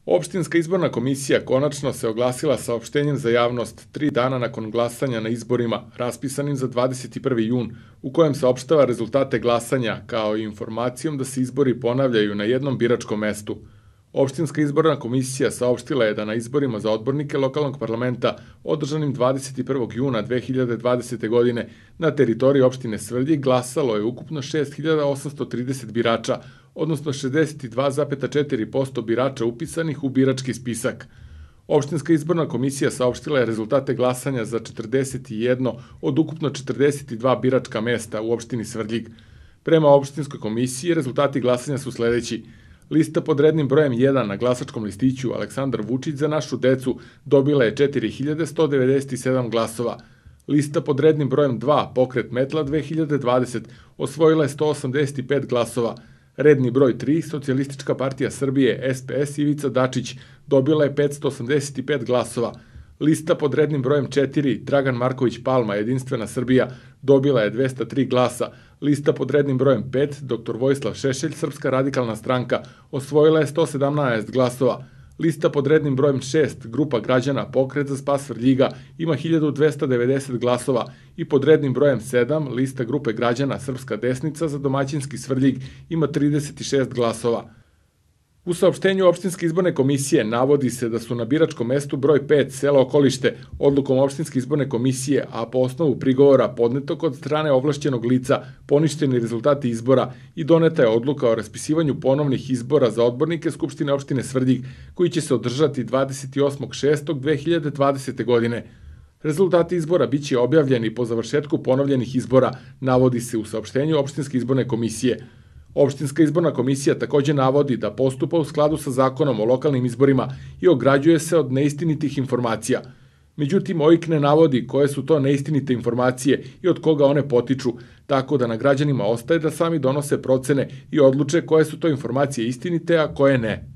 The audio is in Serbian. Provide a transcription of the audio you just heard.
Opštinska izborna komisija konačno se oglasila saopštenjem za javnost 3 dana nakon glasanja na izborima raspisanim za 21. jun, u kojem saopštava rezultate glasanja, kao i informacijom da se izbori ponavljaju na jednom biračkom mestu. Opštinska izborna komisija saopštila je da na izborima za odbornike lokalnog parlamenta održanim 21. juna 2020. godine na teritoriji opštine Svrljig glasalo je ukupno 6.830 birača, odnosno 62,4% birača upisanih u birački spisak. Opštinska izborna komisija saopštila je rezultate glasanja za 41 od ukupno 42 biračka mesta u opštini Svrljig. Prema opštinskoj komisiji rezultati glasanja su sledeći. Lista pod rednim brojem 1 na glasačkom listiću Aleksandar Vučić za našu decu dobila je 4.197 glasova. Lista pod rednim brojem 2 Pokret Metla 2020 osvojila je 185 glasova. Redni broj 3 Socijalistička partija Srbije SPS Ivica Dačić dobila je 585 glasova. Lista pod rednim brojem 4 Dragan Marković Palma Jedinstvena Srbija dobila je 203 glasa. Lista pod rednim brojem 5 dr. Vojislav Šešelj Srpska radikalna stranka osvojila je 117 glasova. Lista pod rednim brojem 6 Grupa građana Pokret za spas Svrljiga ima 1290 glasova i pod rednim brojem 7 lista Grupe građana Srpska desnica za domaćinski Svrljig ima 36 glasova. U saopštenju opštinske izborne komisije navodi se da su na biračkom mestu broj 5 selo Okolište odlukom opštinske izborne komisije, a po osnovu prigovora podnetog od strane ovlašćenog lica poništeni rezultati izbora i doneta je odluka o raspisivanju ponovnih izbora za odbornike Skupštine opštine Svrljig, koji će se održati 28.6.2020. godine. Rezultati izbora biće objavljeni po završetku ponovljenih izbora, navodi se u saopštenju opštinske izborne komisije. Opštinska izborna komisija takođe navodi da postupa u skladu sa zakonom o lokalnim izborima i ograđuje se od neistinitih informacija. Međutim, OIK ne navodi koje su to neistinite informacije i od koga one potiču, tako da na građanima ostaje da sami donose procene i odluče koje su to informacije istinite, a koje ne.